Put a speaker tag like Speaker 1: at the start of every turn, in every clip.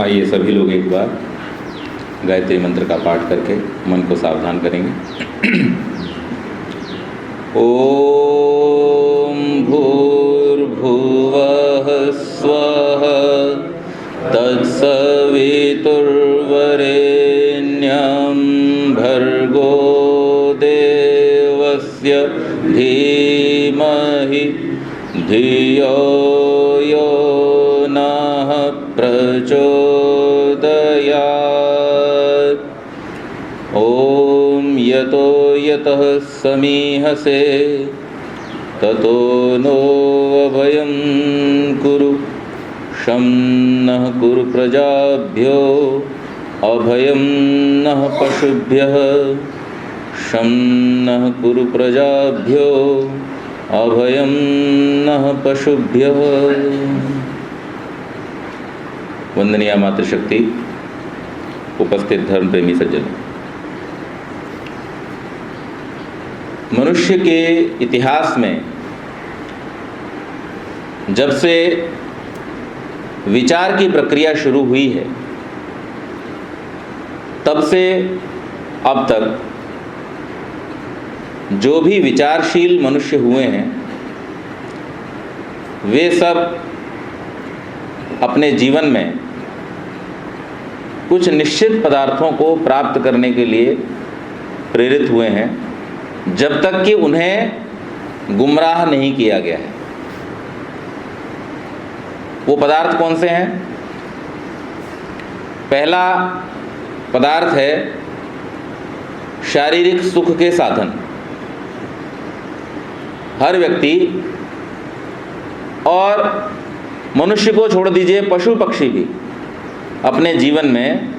Speaker 1: आइए सभी लोग एक बार गायत्री मंत्र का पाठ करके मन को सावधान करेंगे। ओम भूर्भुवः स्वः तत्सवितुर्वरेण्यं भर्गो देवस्य धीमहि धियो यो नः प्रचोदयात्। ओम यतो यतः समीहसे ततो नो अभयं कुरु शं नः कुरु प्रजाभ्यो अभयं नः पशुभ्यः शं नः कुरु प्रजाभ्यो अभयं नः पशुभ्यः। वंदनीय मातृशक्ति, उपस्थित धर्म प्रेमी सज्जनों, मनुष्य के इतिहास में जब से विचार की प्रक्रिया शुरू हुई है तब से अब तक जो भी विचारशील मनुष्य हुए हैं वे सब अपने जीवन में कुछ निश्चित पदार्थों को प्राप्त करने के लिए प्रेरित हुए हैं जब तक कि उन्हें गुमराह नहीं किया गया है। वो पदार्थ कौन से हैं? पहला पदार्थ है शारीरिक सुख के साधन। हर व्यक्ति और मनुष्य को छोड़ दीजिए, पशु पक्षी भी अपने जीवन में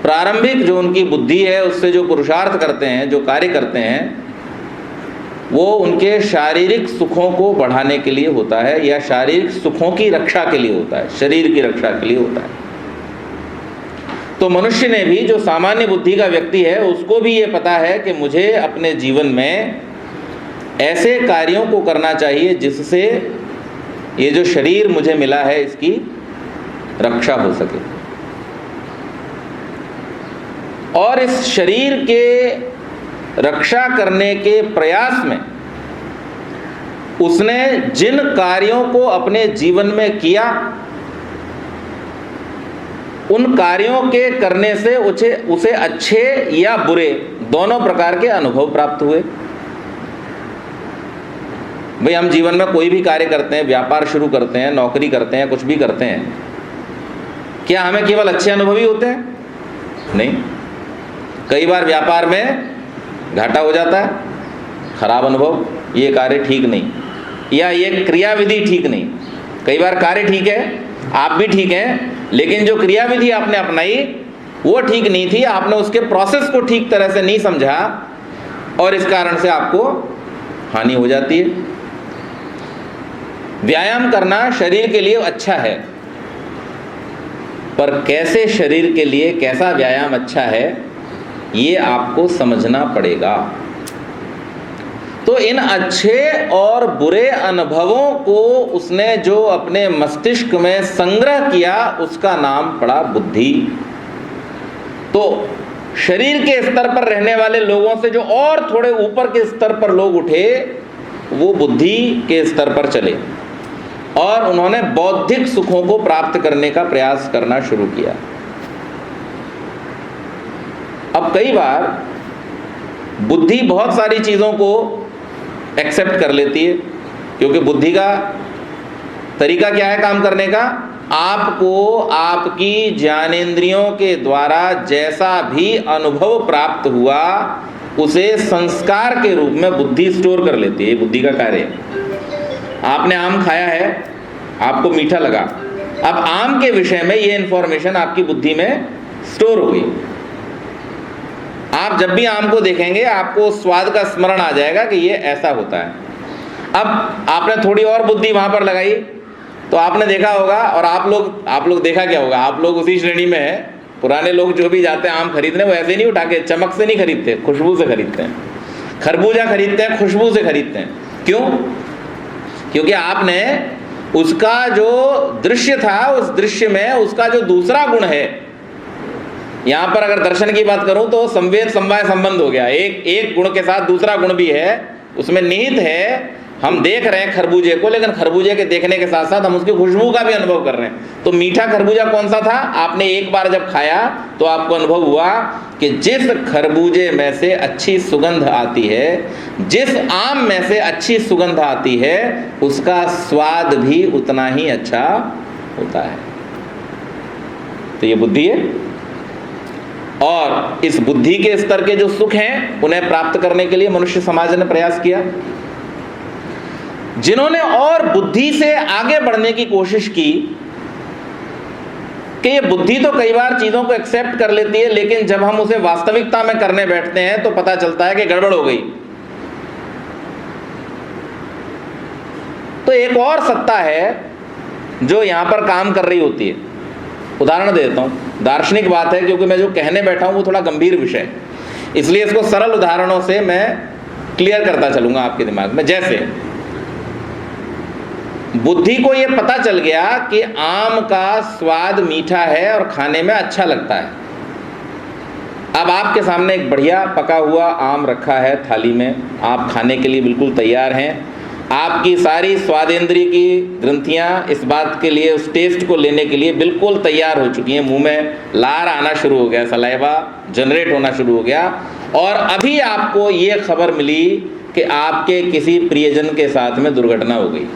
Speaker 1: प्रारंभिक जो उनकी बुद्धि है उससे जो पुरुषार्थ करते हैं, जो कार्य करते हैं, वो उनके शारीरिक सुखों को बढ़ाने के लिए होता है या शारीरिक सुखों की रक्षा के लिए होता है, शरीर की रक्षा के लिए होता है। तो मनुष्य ने भी, जो सामान्य बुद्धि का व्यक्ति है, उसको भी ये पता है कि मुझे अपने जीवन में ऐसे कार्यों को करना चाहिए जिससे ये जो शरीर मुझे मिला है इसकी रक्षा हो सके। और इस शरीर के रक्षा करने के प्रयास में उसने जिन कार्यों को अपने जीवन में किया, उन कार्यों के करने से उसे अच्छे या बुरे दोनों प्रकार के अनुभव प्राप्त हुए। भाई, हम जीवन में कोई भी कार्य करते हैं, व्यापार शुरू करते हैं, नौकरी करते हैं, कुछ भी करते हैं, क्या हमें केवल अच्छे अनुभव ही होते हैं? नहीं, कई बार व्यापार में घाटा हो जाता है, खराब अनुभव, ये कार्य ठीक नहीं या ये क्रियाविधि ठीक नहीं। कई बार कार्य ठीक है, आप भी ठीक हैं, लेकिन जो क्रियाविधि आपने अपनाई वो ठीक नहीं थी, आपने उसके प्रोसेस को ठीक तरह से नहीं समझा और इस कारण से आपको हानि हो जाती है। व्यायाम करना शरीर के लिए अच्छा है, पर कैसे शरीर के लिए कैसा व्यायाम अच्छा है ये आपको समझना पड़ेगा। तो इन अच्छे और बुरे अनुभवों को उसने जो अपने मस्तिष्क में संग्रह किया उसका नाम पड़ा बुद्धि। तो शरीर के स्तर पर रहने वाले लोगों से जो और थोड़े ऊपर के स्तर पर लोग उठे वो बुद्धि के स्तर पर चले और उन्होंने बौद्धिक सुखों को प्राप्त करने का प्रयास करना शुरू किया। अब कई बार बुद्धि बहुत सारी चीज़ों को एक्सेप्ट कर लेती है, क्योंकि बुद्धि का तरीका क्या है काम करने का? आपको आपकी ज्ञानेंद्रियों के द्वारा जैसा भी अनुभव प्राप्त हुआ उसे संस्कार के रूप में बुद्धि स्टोर कर लेती है। ये बुद्धि का कार्य है। आपने आम खाया है, आपको मीठा लगा, अब आम के विषय में ये इंफॉर्मेशन आपकी बुद्धि में स्टोर हो गई। आप जब भी आम को देखेंगे आपको स्वाद का स्मरण आ जाएगा कि ये ऐसा होता है। अब आपने थोड़ी और बुद्धि वहां पर लगाई तो आपने देखा होगा, और आप लोग देखा क्या होगा, आप लोग उसी श्रेणी में है। पुराने लोग जो भी जाते हैं आम खरीदने, वो ऐसे नहीं उठा के चमक से नहीं खरीदते, खुशबू से खरीदते हैं। खरबूजा खरीदते हैं खुशबू से खरीदते हैं। क्यों? क्योंकि आपने उसका जो दृश्य था, उस दृश्य में उसका जो दूसरा गुण है, यहां पर अगर दर्शन की बात करूं तो संवेद समवाय संबंध हो गया। एक गुण के साथ दूसरा गुण भी है, उसमें निहित है। हम देख रहे हैं खरबूजे को, लेकिन खरबूजे के देखने के साथ साथ हम उसकी खुशबू का भी अनुभव कर रहे हैं। तो मीठा खरबूजा कौन सा था? आपने एक बार जब खाया तो आपको अनुभव हुआ कि जिस खरबूजे में से अच्छी सुगंध आती है, जिस आम में से अच्छी सुगंध आती है, उसका स्वाद भी उतना ही अच्छा होता है। तो ये बुद्धि है, और इस बुद्धि के स्तर के जो सुख हैं उन्हें प्राप्त करने के लिए मनुष्य समाज ने प्रयास किया। जिन्होंने और बुद्धि से आगे बढ़ने की कोशिश की कि ये बुद्धि तो कई बार चीजों को एक्सेप्ट कर लेती है, लेकिन जब हम उसे वास्तविकता में करने बैठते हैं तो पता चलता है कि गड़बड़ हो गई। तो एक और सत्ता है जो यहां पर काम कर रही होती है। उदाहरण देता हूं, दार्शनिक बात है, क्योंकि मैं जो कहने बैठा हूं वो थोड़ा गंभीर विषय है, इसलिए इसको सरल उदाहरणों से मैं क्लियर करता चलूंगा आपके दिमाग में। जैसे बुद्धि को यह पता चल गया कि आम का स्वाद मीठा है और खाने में अच्छा लगता है। अब आपके सामने एक बढ़िया पका हुआ आम रखा है थाली में, आप खाने के लिए बिल्कुल तैयार हैं। आपकी सारी स्वादेंद्रिय की ग्रंथियां इस बात के लिए, उस टेस्ट को लेने के लिए बिल्कुल तैयार हो चुकी हैं। मुंह में लार आना शुरू हो गया, सलाइवा जनरेट होना शुरू हो गया, और अभी आपको ये खबर मिली कि आपके किसी प्रियजन के साथ में दुर्घटना हो गई।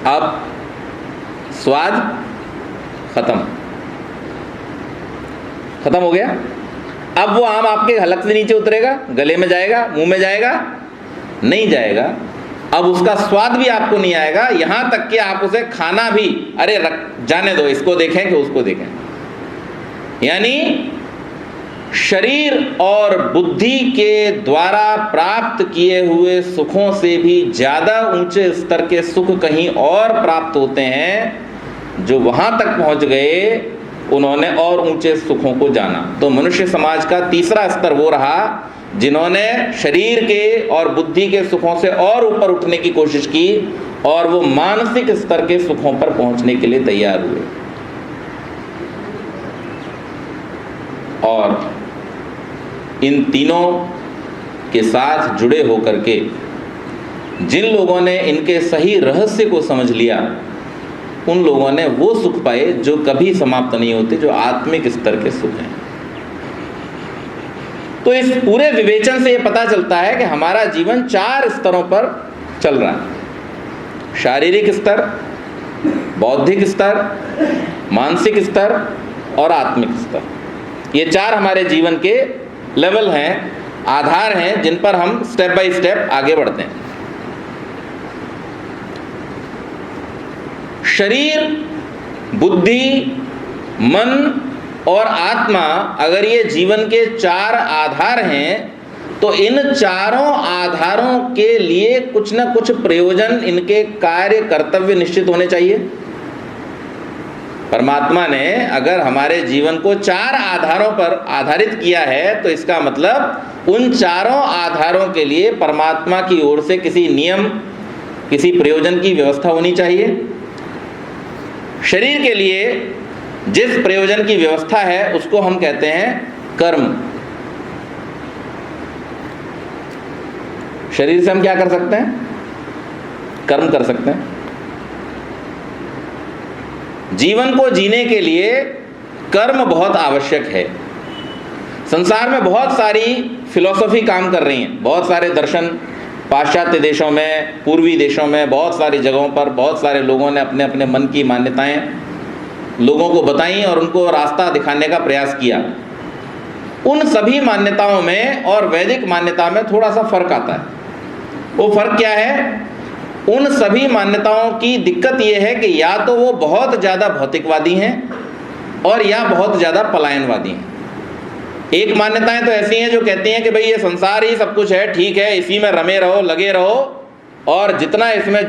Speaker 1: अब स्वाद खत्म हो गया। अब वो आम आपके हलक से नीचे उतरेगा, गले में जाएगा, मुंह में जाएगा? नहीं जाएगा। अब उसका स्वाद भी आपको नहीं आएगा, यहां तक कि आप उसे खाना भी, अरे जाने दो, इसको देखें कि उसको देखें। यानी शरीर और बुद्धि के द्वारा प्राप्त किए हुए सुखों से भी ज्यादा ऊंचे स्तर के सुख कहीं और प्राप्त होते हैं। जो वहां तक पहुंच गए उन्होंने और ऊंचे सुखों को जाना। तो मनुष्य समाज का तीसरा स्तर वो रहा जिन्होंने शरीर के और बुद्धि के सुखों से और ऊपर उठने की कोशिश की, और वो मानसिक स्तर के सुखों पर पहुंचने के लिए तैयार हुए। और इन तीनों के साथ जुड़े होकर के जिन लोगों ने इनके सही रहस्य को समझ लिया, उन लोगों ने वो सुख पाए जो कभी समाप्त नहीं होते, जो आत्मिक स्तर के सुख हैं। तो इस पूरे विवेचन से ये पता चलता है कि हमारा जीवन 4 स्तरों पर चल रहा है: शारीरिक स्तर, बौद्धिक स्तर, मानसिक स्तर और आत्मिक स्तर। ये 4 हमारे जीवन के लेवल हैं, आधार हैं, जिन पर हम स्टेप बाय स्टेप आगे बढ़ते हैं। शरीर, बुद्धि, मन और आत्मा, अगर ये जीवन के 4 आधार हैं, तो इन चारों आधारों के लिए कुछ न कुछ प्रयोजन, इनके कार्य कर्तव्य निश्चित होने चाहिए। परमात्मा ने अगर हमारे जीवन को 4 आधारों पर आधारित किया है, तो इसका मतलब उन चारों आधारों के लिए परमात्मा की ओर से किसी नियम, किसी प्रयोजन की व्यवस्था होनी चाहिए। शरीर के लिए जिस प्रयोजन की व्यवस्था है उसको हम कहते हैं कर्म। शरीर से हम क्या कर सकते हैं? कर्म कर सकते हैं। जीवन को जीने के लिए कर्म बहुत आवश्यक है। संसार में बहुत सारी फिलॉसफी काम कर रही हैं, बहुत सारे दर्शन पाश्चात्य देशों में, पूर्वी देशों में, बहुत सारी जगहों पर बहुत सारे लोगों ने अपने अपने मन की मान्यताएं लोगों को बताई और उनको रास्ता दिखाने का प्रयास किया। उन सभी मान्यताओं में और वैदिक मान्यता में थोड़ा सा फर्क आता है। वो फर्क क्या है? उन सभी मान्यताओं की दिक्कत ये है कि या तो वो बहुत ज़्यादा भौतिकवादी हैं और या बहुत ज़्यादा पलायनवादी हैं। एक मान्यताएं तो ऐसी हैं जो कहती हैं कि भाई ये संसार ही सब कुछ है, ठीक है, इसी में रमे रहो, लगे रहो, और जितना इसमें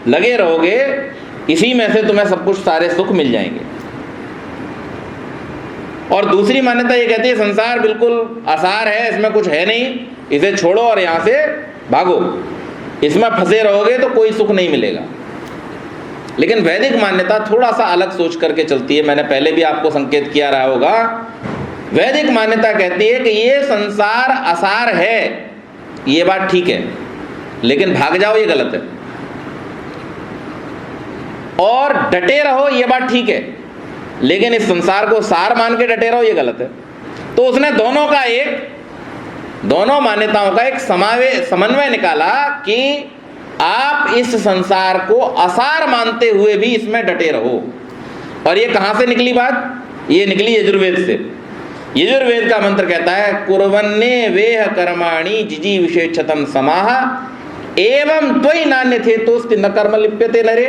Speaker 1: लगे रहोगे इसी में से तुम्हें सब कुछ, सारे सुख मिल जाएंगे। और दूसरी मान्यता ये कहती है संसार बिल्कुल आसार है, इसमें कुछ है नहीं, इसे छोड़ो और यहाँ से भागो। इसमें फंसे रहोगे तो कोई सुख नहीं मिलेगा। लेकिन वैदिक मान्यता थोड़ा सा अलग सोच करके चलती है। मैंने पहले भी आपको संकेत किया रहा होगा, वैदिक मान्यता कहती है कि ये संसार असार है, ये बात ठीक है, लेकिन भाग जाओ ये गलत है, और डटे रहो ये बात ठीक है, लेकिन इस संसार को सार मान के डटे रहो ये गलत है। तो उसने दोनों मान्यताओं का एक समन्वय निकाला कि आप इस संसार को असार मानते हुए भी इसमें डटे रहो। और ये कहां से निकली बात? ये निकली यजुर्वेद से। यजुर्वेद का मंत्र कहता है, कुर्वन्ने वेह कर्माणि जिजी विशेषतम समाह एवं त्वयि नान्य थे तोस्ति न कर्म लिप्यते नरे।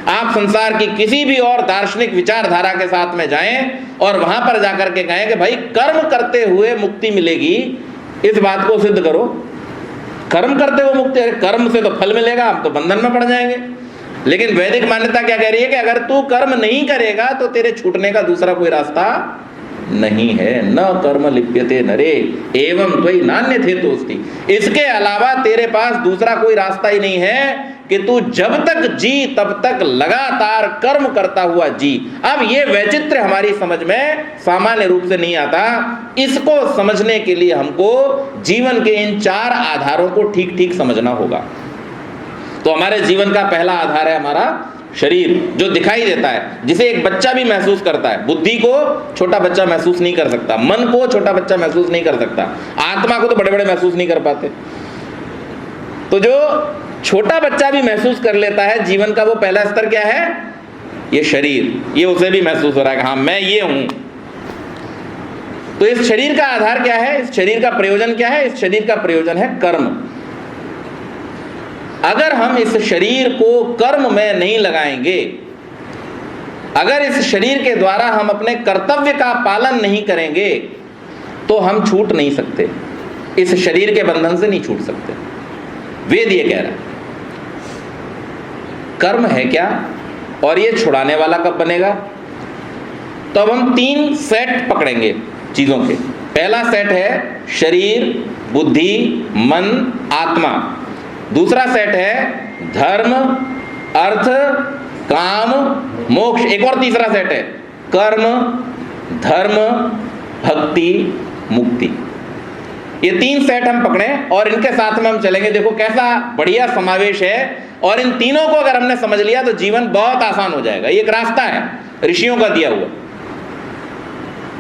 Speaker 1: आप संसार की किसी भी और दार्शनिक विचारधारा के साथ में जाएं और वहां पर जाकर के कहें कि भाई कर्म करते हुए मुक्ति मिलेगी, इस बात को सिद्ध करो। कर्म करते हुए मुक्ति, कर्म से तो फल मिलेगा, हम तो बंधन में पड़ जाएंगे। लेकिन वैदिक मान्यता क्या कह रही है कि अगर तू कर्म नहीं करेगा तो तेरे छूटने का दूसरा कोई रास्ता नहीं है। न कर्म लिप्यते नरे एवं त्वयि नान्य थे तोस्ति। इसके अलावा तेरे पास दूसरा कोई रास्ता ही नहीं है कि तू जब तक जी तब तक लगातार कर्म करता हुआ जी। अब ये वैचित्र्य हमारी समझ में सामान्य रूप से नहीं आता। इसको समझने के लिए हमको जीवन के इन 4 आधारों को ठीक ठीक समझना होगा। तो हमारे जीवन का पहला आधार है हमारा शरीर, जो दिखाई देता है, जिसे एक बच्चा भी महसूस करता है। बुद्धि को छोटा बच्चा महसूस नहीं कर सकता, मन को छोटा बच्चा महसूस नहीं कर सकता, आत्मा को तो बड़े बड़े महसूस नहीं कर पाते। तो जो छोटा बच्चा भी महसूस कर लेता है जीवन का, वो पहला स्तर क्या है? ये शरीर। ये उसे भी महसूस हो रहा है कि हाँ मैं ये हूं। तो इस शरीर का आधार क्या है? इस शरीर का प्रयोजन क्या है? इस शरीर का प्रयोजन है कर्म। अगर हम इस शरीर को कर्म में नहीं लगाएंगे, अगर इस शरीर के द्वारा हम अपने कर्तव्य का पालन नहीं करेंगे, तो हम छूट नहीं सकते, इस शरीर के बंधन से नहीं छूट सकते। वेद ये कह रहा है कर्म है क्या और ये छुड़ाने वाला कब बनेगा। तो अब हम 3 सेट पकड़ेंगे चीजों के। पहला सेट है शरीर, बुद्धि, मन, आत्मा। दूसरा सेट है धर्म, अर्थ, काम, मोक्ष। एक और तीसरा सेट है कर्म, धर्म, भक्ति, मुक्ति। ये 3 सेट हम पकड़े और इनके साथ में हम चलेंगे। देखो कैसा बढ़िया समावेश है। और इन तीनों को अगर हमने समझ लिया तो जीवन बहुत आसान हो जाएगा। ये एक रास्ता है ऋषियों का दिया हुआ।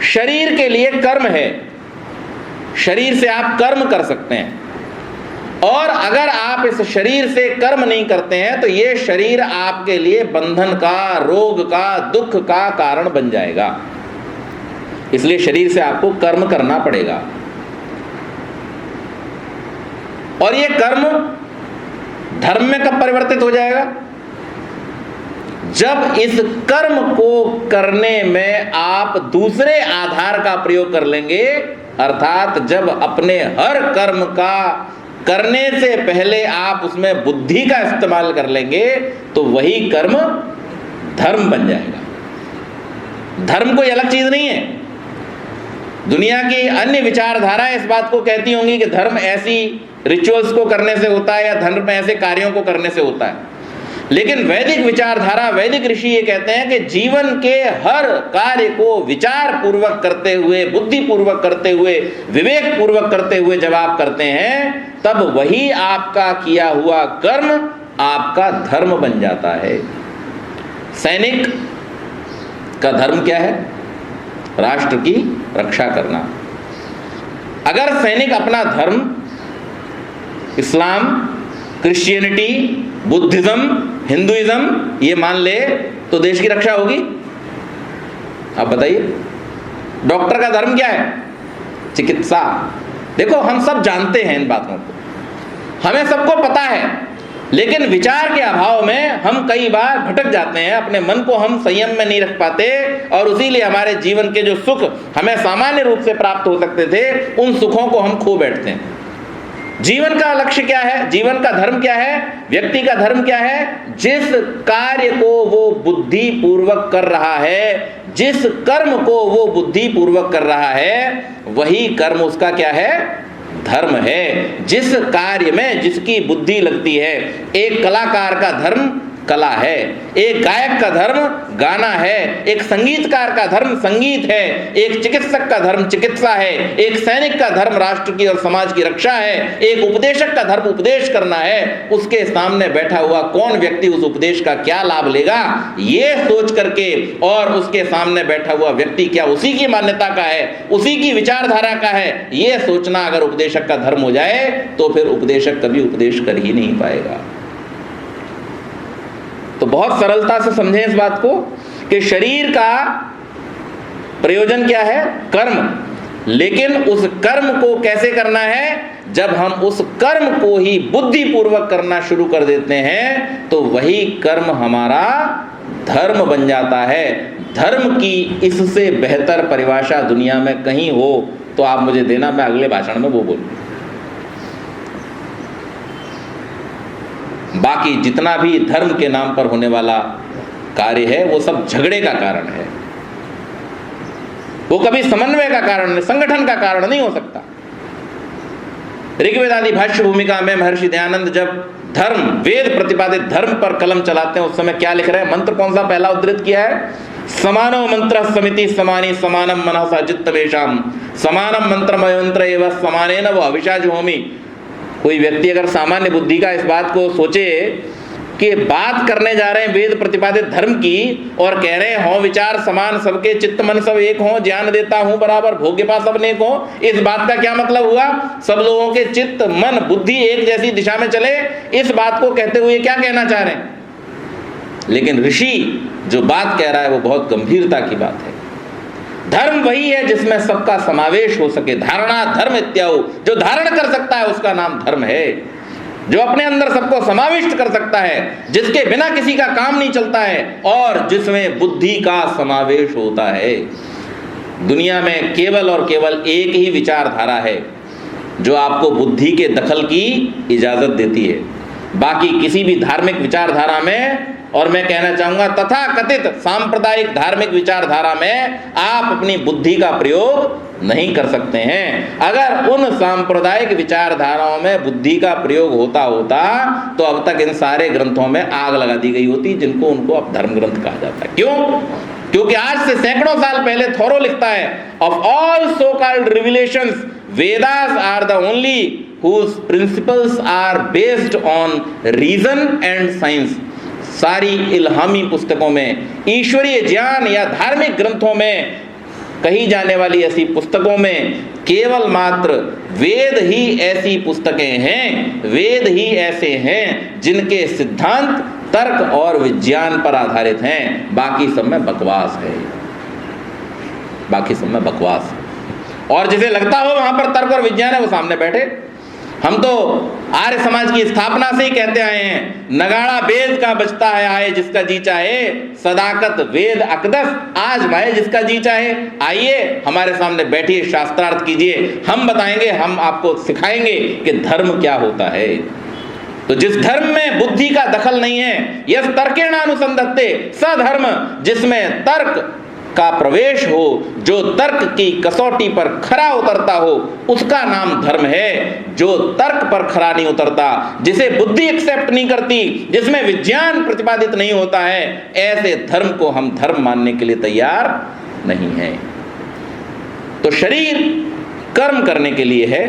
Speaker 1: शरीर के लिए कर्म है, शरीर से आप कर्म कर सकते हैं। और अगर आप इस शरीर से कर्म नहीं करते हैं तो ये शरीर आपके लिए बंधन का, रोग का, दुख का कारण बन जाएगा। इसलिए शरीर से आपको कर्म करना पड़ेगा। और ये कर्म धर्म में कब परिवर्तित हो जाएगा? जब इस कर्म को करने में आप दूसरे आधार का प्रयोग कर लेंगे, अर्थात जब अपने हर कर्म का करने से पहले आप उसमें बुद्धि का इस्तेमाल कर लेंगे, तो वही कर्म धर्म बन जाएगा। धर्म कोई अलग चीज नहीं है। दुनिया की अन्य विचारधाराएं इस बात को कहती होंगी कि धर्म ऐसी रिचुअल्स को करने से होता है या धर्म ऐसे कार्यों को करने से होता है। लेकिन वैदिक विचारधारा, वैदिक ऋषि ये कहते हैं कि जीवन के हर कार्य को विचार पूर्वक करते हुए, बुद्धि पूर्वक करते हुए, विवेक पूर्वक करते हुए जब आप करते हैं, तब वही आपका किया हुआ कर्म आपका धर्म बन जाता है। सैनिक का धर्म क्या है? राष्ट्र की रक्षा करना। अगर सैनिक अपना धर्म इस्लाम, क्रिश्चियनिटी, बुद्धिज्म, हिंदुइज्म ये मान ले तो देश की रक्षा होगी? आप बताइए। डॉक्टर का धर्म क्या है? चिकित्सा। देखो हम सब जानते हैं इन बातों को, हमें सबको पता है, लेकिन विचार के अभाव में हम कई बार भटक जाते हैं, अपने मन को हम संयम में नहीं रख पाते और उसीलिए हमारे जीवन के जो सुख हमें सामान्य रूप से प्राप्त हो सकते थे, उन सुखों को हम खो बैठते हैं। जीवन का लक्ष्य क्या है? जीवन का धर्म क्या है? व्यक्ति का धर्म क्या है? जिस कार्य को वो बुद्धि पूर्वक कर रहा है, जिस कर्म को वो बुद्धि पूर्वक कर रहा है, वही कर्म उसका क्या है? धर्म है। जिस कार्य में जिसकी बुद्धि लगती है, एक कलाकार का धर्म कला है, एक गायक का धर्म गाना है, एक संगीतकार का धर्म संगीत है, एक चिकित्सक का धर्म चिकित्सा है, एक सैनिक का धर्म राष्ट्र की और समाज की रक्षा है, एक उपदेशक का धर्म उपदेश करना है। उसके सामने बैठा हुआ कौन व्यक्ति उस उपदेश का क्या लाभ लेगा, ये सोच करके, और उसके सामने बैठा हुआ व्यक्ति क्या उसी की मान्यता का है, उसी की विचारधारा का है, ये सोचना अगर उपदेशक का धर्म हो जाए तो फिर उपदेशक कभी उपदेश कर ही नहीं पाएगा। तो बहुत सरलता से समझें इस बात को कि शरीर का प्रयोजन क्या है? कर्म। लेकिन उस कर्म को कैसे करना है? जब हम उस कर्म को ही बुद्धि पूर्वक करना शुरू कर देते हैं तो वही कर्म हमारा धर्म बन जाता है। धर्म की इससे बेहतर परिभाषा दुनिया में कहीं हो तो आप मुझे देना, मैं अगले भाषण में वो बोलूं। बाकी जितना भी धर्म के नाम पर होने वाला कार्य है वो सब झगड़े का कारण है, वो कभी समन्वय का कारण, संगठन का कारण नहीं हो सकता। ऋग्वेद आदि भाष्य भूमिका में महर्षि दयानंद जब धर्म, वेद प्रतिपादित धर्म पर कलम चलाते हैं उस समय क्या लिख रहे हैं? मंत्र कौन सा पहला उद्धृत किया है? समानो मंत्र समिति समानी समानम मनसा चित्तवेशाम समानम मंत्र मंत्र एवं समानेन वो अविशाज होमी। कोई व्यक्ति अगर सामान्य बुद्धि का इस बात को सोचे कि बात करने जा रहे हैं वेद प्रतिपादित धर्म की और कह रहे हैं हो विचार समान सबके, चित्त मन सब एक हो, ज्ञान देता हूं बराबर, भोग्य पास सब नेक हो, इस बात का क्या मतलब हुआ? सब लोगों के चित्त मन बुद्धि एक जैसी दिशा में चले। इस बात को कहते हुए क्या कहना चाह रहे हैं? लेकिन ऋषि जो बात कह रहा है वो बहुत गंभीरता की बात है। धर्म वही है जिसमें सबका समावेश हो सके। धारणा धर्म इत्यादि, जो धारण कर सकता है उसका नाम धर्म है, जो अपने अंदर सबको समाविष्ट कर सकता है, जिसके बिना किसी का काम नहीं चलता है और जिसमें बुद्धि का समावेश होता है। दुनिया में केवल और केवल एक ही विचारधारा है जो आपको बुद्धि के दखल की इजाजत देती है। बाकी किसी भी धार्मिक विचारधारा में, और मैं कहना चाहूंगा तथा कथित सांप्रदायिक धार्मिक विचारधारा में, आप अपनी बुद्धि का प्रयोग नहीं कर सकते हैं। अगर उन सांप्रदायिक विचारधाराओं में बुद्धि का प्रयोग होता तो अब तक इन सारे ग्रंथों में आग लगा दी गई होती, जिनको उनको अब धर्म ग्रंथ कहा जाता है। क्यों? क्योंकि आज से सैकड़ों साल पहले थोरो लिखता है, of all so called revelations Vedas are the only whose principles are based on reason and science। सारी इल्हामी पुस्तकों में, ईश्वरीय ज्ञान या धार्मिक ग्रंथों में कही जाने वाली ऐसी पुस्तकों में केवल मात्र वेद ही ऐसी पुस्तकें हैं, वेद ही ऐसे हैं जिनके सिद्धांत तर्क और विज्ञान पर आधारित हैं। बाकी सब में बकवास है, बाकी सब में बकवास है। और जिसे लगता हो वहां पर तर्क और विज्ञान है वो सामने बैठे। हम तो आर्य समाज की स्थापना से ही कहते आए हैं, नगाड़ा वेद का बजता है आए जिसका जी चाहे, सदाकत वेद अकदस आज भाई जिसका जी चाहे। आइए हमारे सामने बैठिए, शास्त्रार्थ कीजिए, हम बताएंगे, हम आपको सिखाएंगे कि धर्म क्या होता है। तो जिस धर्म में बुद्धि का दखल नहीं है, यस तर्केण अनुसंधत्ते स धर्म, जिसमें तर्क का प्रवेश हो, जो तर्क की कसौटी पर खरा उतरता हो, उसका नाम धर्म है। जो तर्क पर खरा नहीं उतरता, जिसे बुद्धि एक्सेप्ट नहीं करती, जिसमें विज्ञान प्रतिपादित नहीं होता है, ऐसे धर्म को हम धर्म मानने के लिए तैयार नहीं है। तो शरीर कर्म करने के लिए है,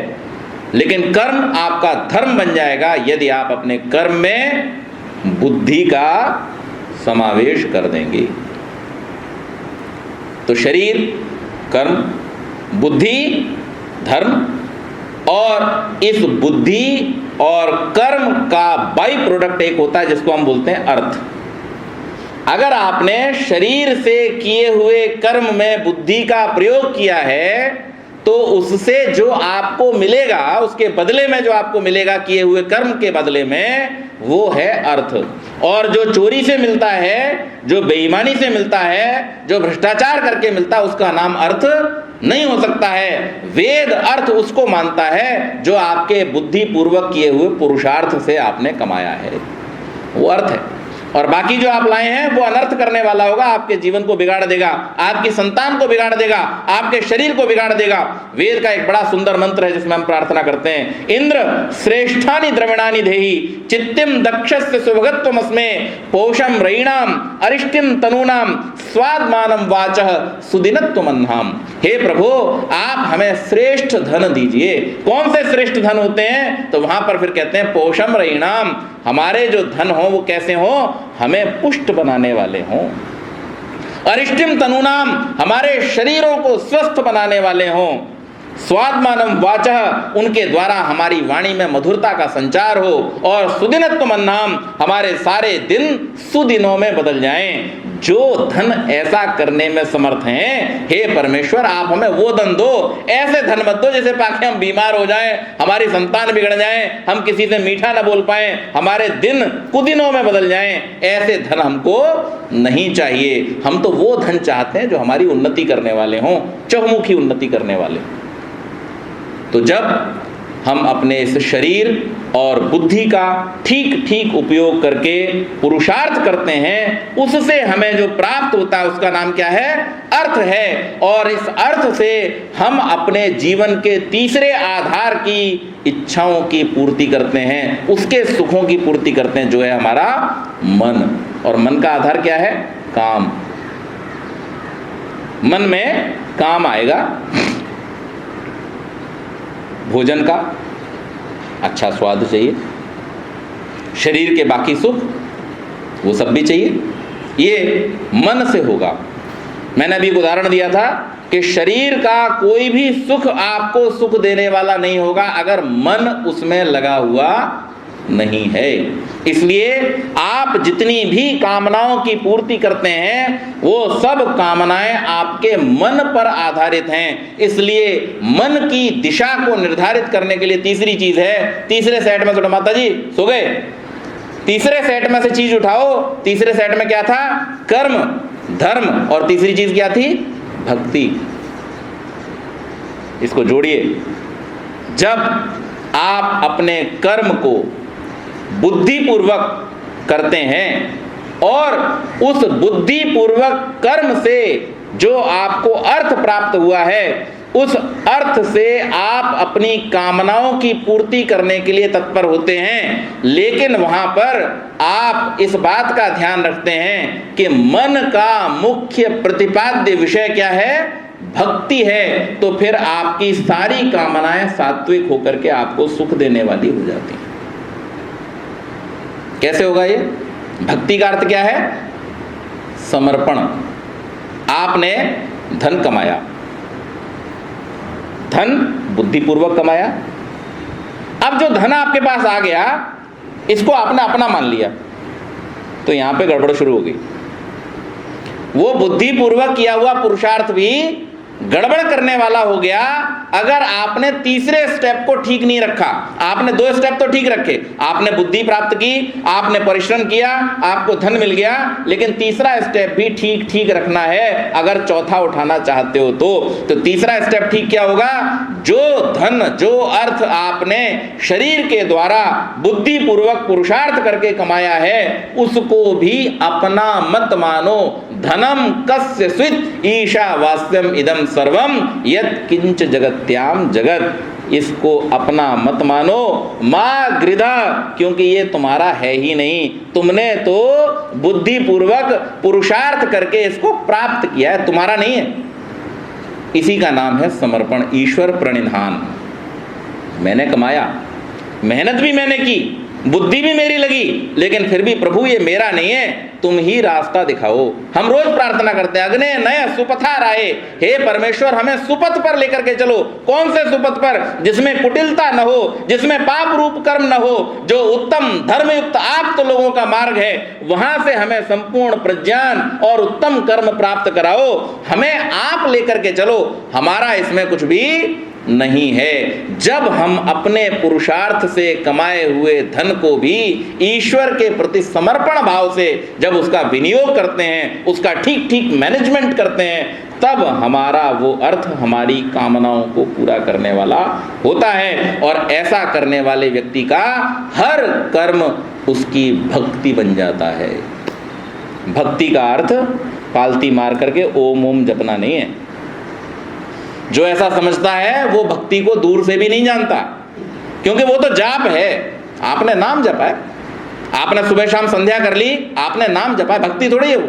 Speaker 1: लेकिन कर्म आपका धर्म बन जाएगा यदि आप अपने कर्म में बुद्धि का समावेश कर देंगे। तो शरीर कर्म, बुद्धि धर्म, और इस बुद्धि और कर्म का बाई प्रोडक्ट एक होता है जिसको हम बोलते हैं अर्थ। अगर आपने शरीर से किए हुए कर्म में बुद्धि का प्रयोग किया है तो उससे जो आपको मिलेगा, उसके बदले में जो आपको मिलेगा किए हुए कर्म के बदले में, वो है अर्थ। और जो चोरी से मिलता है, जो बेईमानी से मिलता है, जो भ्रष्टाचार करके मिलता है, उसका नाम अर्थ नहीं हो सकता है। वेद अर्थ उसको मानता है जो आपके बुद्धि पूर्वक किए हुए पुरुषार्थ से आपने कमाया है, वो अर्थ है। और बाकी जो आप लाए हैं वो अनर्थ करने वाला होगा, आपके जीवन को बिगाड़ देगा, आपकी संतान को बिगाड़ देगा, आपके शरीर को बिगाड़ देगा। वेद का एक बड़ा सुंदर मंत्र है जिसमें हम प्रार्थना करते हैं, इंद्र श्रेष्ठानि द्रविणानि देहि चित्तिम दक्षस्य सुभगत्वमस्मे पोषम रयिणाम अरिष्टिम तनूनाम स्वादमानम वाचः सुदिनत्वमन्नाम। हे प्रभु, आप हमें श्रेष्ठ धन दीजिए। कौन से श्रेष्ठ धन होते हैं? तो वहां पर फिर कहते हैं पोषम रयिणाम, हमारे जो धन हो वो कैसे हो? हमें पुष्ट बनाने वाले हों। अरिष्टिम तनूनाम, हमारे शरीरों को स्वस्थ बनाने वाले हों। स्वादमानम वाचः, उनके द्वारा हमारी वाणी में मधुरता का संचार हो। और सुदिनत्वमन्नाम, हमारे सारे दिन सुदिनों में बदल जाएं। जो धन ऐसा करने में समर्थ हैं, हे परमेश्वर आप हमें वो धन दो। ऐसे धन मत दो जिसे पाके हम बीमार हो जाएं, हमारी संतान बिगड़ जाएं, हम किसी से मीठा ना बोल पाएं, हमारे दिन कुदिनों में बदल जाएं। ऐसे धन हमको नहीं चाहिए। हम तो वो धन चाहते हैं जो हमारी उन्नति करने वाले हों, चहुमुखी उन्नति करने वाले। तो जब हम अपने इस शरीर और बुद्धि का ठीक ठीक उपयोग करके पुरुषार्थ करते हैं, उससे हमें जो प्राप्त होता है उसका नाम क्या है? अर्थ है। और इस अर्थ से हम अपने जीवन के तीसरे आधार की इच्छाओं की पूर्ति करते हैं, उसके सुखों की पूर्ति करते हैं, जो है हमारा मन। और मन का आधार क्या है? काम। मन में काम आएगा, भोजन का अच्छा स्वाद चाहिए, शरीर के बाकी सुख वो सब भी चाहिए, ये मन से होगा। मैंने अभी एक उदाहरण दिया था कि शरीर का कोई भी सुख आपको सुख देने वाला नहीं होगा अगर मन उसमें लगा हुआ नहीं है। इसलिए आप जितनी भी कामनाओं की पूर्ति करते हैं वो सब कामनाएं आपके मन पर आधारित हैं। इसलिए मन की दिशा को निर्धारित करने के लिए तीसरी चीज है, तीसरे सेट में, थोड़ा माता जी सो गए, तीसरे सेट में से चीज उठाओ। तीसरे सेट में क्या था? कर्म, धर्म, और तीसरी चीज क्या थी? भक्ति। इसको जोड़िए। जब आप अपने कर्म को बुद्धिपूर्वक करते हैं और उस बुद्धिपूर्वक कर्म से जो आपको अर्थ प्राप्त हुआ है, उस अर्थ से आप अपनी कामनाओं की पूर्ति करने के लिए तत्पर होते हैं। लेकिन वहां पर आप इस बात का ध्यान रखते हैं कि मन का मुख्य प्रतिपाद्य विषय क्या है? भक्ति है। तो फिर आपकी सारी कामनाएं सात्विक होकर के आपको सुख देने वाली हो जाती हैं। कैसे होगा ये? भक्ति का अर्थ क्या है? समर्पण। आपने धन कमाया, धन बुद्धिपूर्वक कमाया। अब जो धन आपके पास आ गया, इसको आपने अपना मान लिया, तो यहां पे गड़बड़ शुरू हो गई। वो बुद्धिपूर्वक किया हुआ पुरुषार्थ भी गड़बड़ करने वाला हो गया अगर आपने तीसरे स्टेप को ठीक नहीं रखा। आपने दो स्टेप तो ठीक रखे, आपने बुद्धि प्राप्त की, आपने परिश्रम किया, आपको धन मिल गया, लेकिन तीसरा स्टेप भी ठीक ठीक रखना है अगर चौथा उठाना चाहते हो तो तीसरा स्टेप ठीक क्या होगा? जो धन, जो अर्थ आपने शरीर के द्वारा बुद्धिपूर्वक पुरुषार्थ करके कमाया है, उसको भी अपना मत मानो। धनम कस्य स्वित् ईशावास्यम इदम सर्वम यत् किंच जगत्याम जगत। इसको अपना मत मानो, मां गृधा, क्योंकि ये तुम्हारा है ही नहीं। तुमने तो बुद्धिपूर्वक पुरुषार्थ करके इसको प्राप्त किया है, तुम्हारा नहीं है। इसी का नाम है समर्पण, ईश्वर प्रणिधान। मैंने कमाया, मेहनत भी मैंने की, बुद्धि भी मेरी लगी, लेकिन फिर भी प्रभु ये मेरा नहीं है, तुम ही रास्ता दिखाओ। हम रोज प्रार्थना करते हैं, अग्ने नय सुपथा राहे, हे परमेश्वर हमें सुपथ पर लेकर के चलो। कौन से सुपथ पर? जिसमें कुटिलता न हो, जिसमें पाप रूप कर्म न हो, जो उत्तम धर्मयुक्त आप तो लोगों का मार्ग है, वहां से हमें संपूर्ण प्रज्ञान और उत्तम कर्म प्राप्त कराओ। हमें आप लेकर के चलो, हमारा इसमें कुछ भी नहीं है। जब हम अपने पुरुषार्थ से कमाए हुए धन को भी ईश्वर के प्रति समर्पण भाव से जब उसका विनियोग करते हैं, उसका ठीक ठीक मैनेजमेंट करते हैं, तब हमारा वो अर्थ हमारी कामनाओं को पूरा करने वाला होता है। और ऐसा करने वाले व्यक्ति का हर कर्म उसकी भक्ति बन जाता है। भक्ति का अर्थ पालती मार करके ओम ओम जपना नहीं है। जो ऐसा समझता है वो भक्ति को दूर से भी नहीं जानता, क्योंकि वो तो जाप है। आपने नाम जपा है, आपने सुबह शाम संध्या कर ली, आपने नाम जपा है, भक्ति थोड़ी है वो।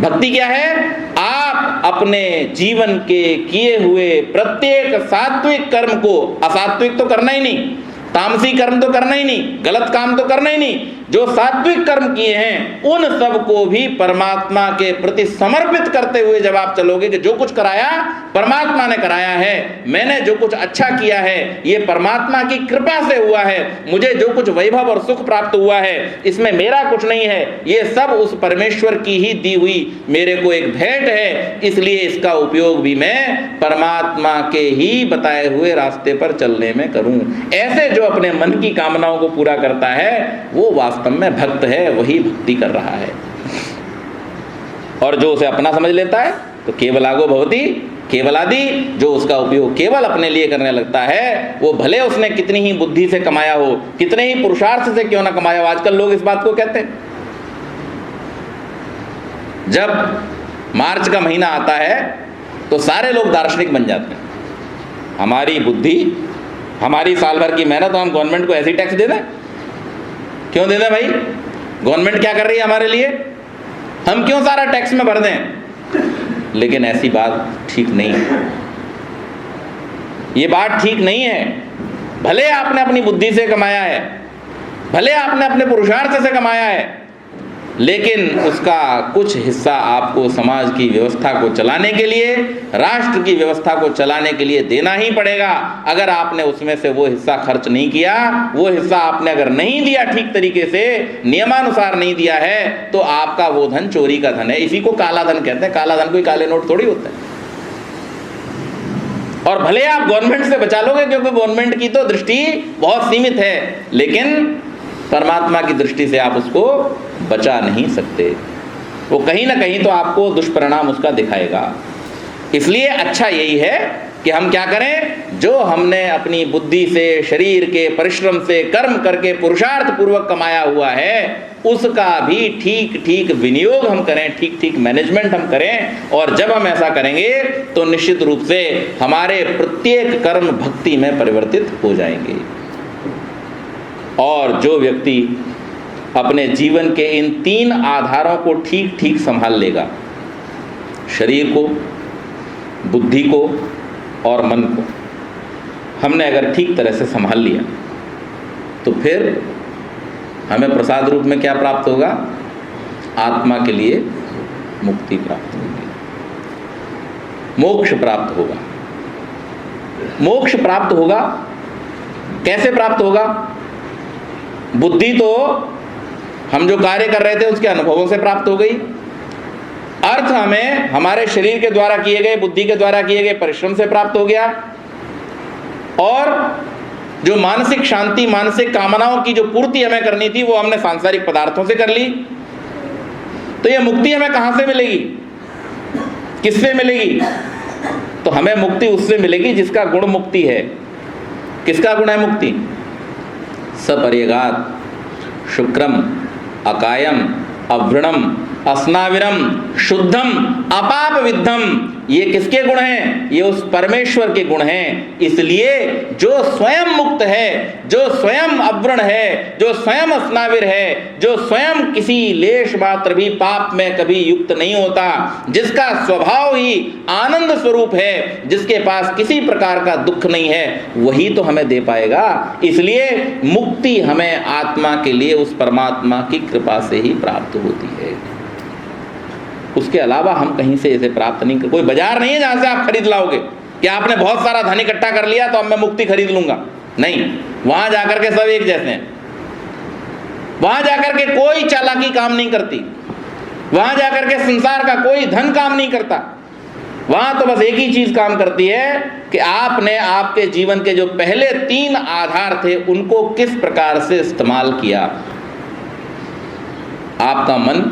Speaker 1: भक्ति क्या है? आप अपने जीवन के किए हुए प्रत्येक सात्विक कर्म को, असात्विक तो करना ही नहीं, तामसी कर्म तो करना ही नहीं, गलत काम तो करना ही नहीं, जो सात्विक कर्म किए हैं उन सब को भी परमात्मा के प्रति समर्पित करते हुए जब आप चलोगे कि जो कुछ कराया परमात्मा ने कराया है, मैंने जो कुछ अच्छा किया है ये परमात्मा की कृपा से हुआ है, मुझे जो कुछ वैभव और सुख प्राप्त हुआ है इसमें मेरा कुछ नहीं है, ये सब उस परमेश्वर की ही दी हुई मेरे को एक भेंट है, इसलिए इसका उपयोग भी मैं परमात्मा के ही बताए हुए रास्ते पर चलने में करूं। ऐसे जो अपने मन की कामनाओं को पूरा करता है वो वास्तव में भक्त है, वही भक्ति कर रहा है। और जो उसे अपना समझ लेता है तो केवलागो भवति केवलादि, जो उसका उपयोग केवल अपने लिए करने लगता है, वो भले उसने कितनी ही बुद्धि से कमाया हो, कितने ही पुरुषार्थ से क्यों ना कमाया हो। आजकल लोग इस बात को कहते हैं। जब मार्च का महीना आता है तो सारे लोग दार्शनिक बन जाते हैं। हमारी बुद्धि, हमारी साल भर की मेहनत, तो हम गवर्नमेंट को ऐसी टैक्स दे दें? क्यों दे दें भाई? गवर्नमेंट क्या कर रही है हमारे लिए? हम क्यों सारा टैक्स में भर दें? लेकिन ऐसी बात ठीक नहीं है, ये बात ठीक नहीं है। भले आपने अपनी बुद्धि से कमाया है, भले आपने अपने पुरुषार्थ से कमाया है, लेकिन उसका कुछ हिस्सा आपको समाज की व्यवस्था को चलाने के लिए, राष्ट्र की व्यवस्था को चलाने के लिए देना ही पड़ेगा। अगर आपने उसमें से वो हिस्सा खर्च नहीं किया, वो हिस्सा आपने अगर नहीं दिया ठीक तरीके से, नियमानुसार नहीं दिया है, तो आपका वो धन चोरी का धन है। इसी को काला धन कहते हैं। काला धन कोई काले नोट थोड़ी होते हैं। और भले आप गवर्नमेंट से बचा लोगे, क्योंकि गवर्नमेंट की तो दृष्टि बहुत सीमित है, लेकिन परमात्मा की दृष्टि से आप उसको बचा नहीं सकते। वो कहीं ना कहीं तो आपको दुष्परिणाम उसका दिखाएगा। इसलिए अच्छा यही है कि हम क्या करें, जो हमने अपनी बुद्धि से, शरीर के परिश्रम से, कर्म करके पुरुषार्थ पूर्वक कमाया हुआ है, उसका भी ठीक ठीक विनियोग हम करें, ठीक ठीक मैनेजमेंट हम करें। और जब हम ऐसा करेंगे तो निश्चित रूप से हमारे प्रत्येक कर्म भक्ति में परिवर्तित हो जाएंगे। और जो व्यक्ति अपने जीवन के इन 3 आधारों को ठीक ठीक संभाल लेगा, शरीर को, बुद्धि को और मन को, हमने अगर ठीक तरह से संभाल लिया तो फिर हमें प्रसाद रूप में क्या प्राप्त होगा? आत्मा के लिए मुक्ति प्राप्त होगी, मोक्ष प्राप्त होगा। मोक्ष प्राप्त होगा कैसे प्राप्त होगा? बुद्धि तो हम जो कार्य कर रहे थे उसके अनुभवों से प्राप्त हो गई। अर्थ हमें हमारे शरीर के द्वारा किए गए, बुद्धि के द्वारा किए गए परिश्रम से प्राप्त हो गया। और जो मानसिक शांति, मानसिक कामनाओं की जो पूर्ति हमें करनी थी, वो हमने सांसारिक पदार्थों से कर ली। तो ये मुक्ति हमें कहां से मिलेगी? किससे मिलेगी? तो हमें मुक्ति उससे मिलेगी जिसका गुण मुक्ति है। किसका गुण है मुक्ति? सपर्यगात शुक्रम अकायम अभ्रणम अस्नाविरम शुद्धम अपाप विद्धम। ये किसके गुण हैं? ये उस परमेश्वर के गुण हैं। इसलिए जो स्वयं मुक्त है, जो स्वयं अव्रण है, जो स्वयं अस्नाविर है, जो स्वयं किसी लेश मात्र भी पाप में कभी युक्त नहीं होता, जिसका स्वभाव ही आनंद स्वरूप है, जिसके पास किसी प्रकार का दुख नहीं है, वही तो हमें दे पाएगा। इसलिए मुक्ति हमें आत्मा के लिए उस परमात्मा की कृपा से ही प्राप्त होती है। उसके अलावा हम कहीं से इसे प्राप्त नहीं कर, कोई बाजार नहीं है जहां से आप खरीद लाओगे कि आपने बहुत सारा धन इकट्ठा कर लिया तो अब मैं मुक्ति खरीद लूंगा। नहीं, वहां जाकर के सब एक जैसे हैं। वहां जाकर के कोई चालाकी काम नहीं करती, वहां जाकर के संसार का कोई धन काम नहीं करता। वहां तो बस एक ही चीज काम करती है कि आपने आपके जीवन के जो पहले 3 आधार थे उनको किस प्रकार से इस्तेमाल किया। आपका मन,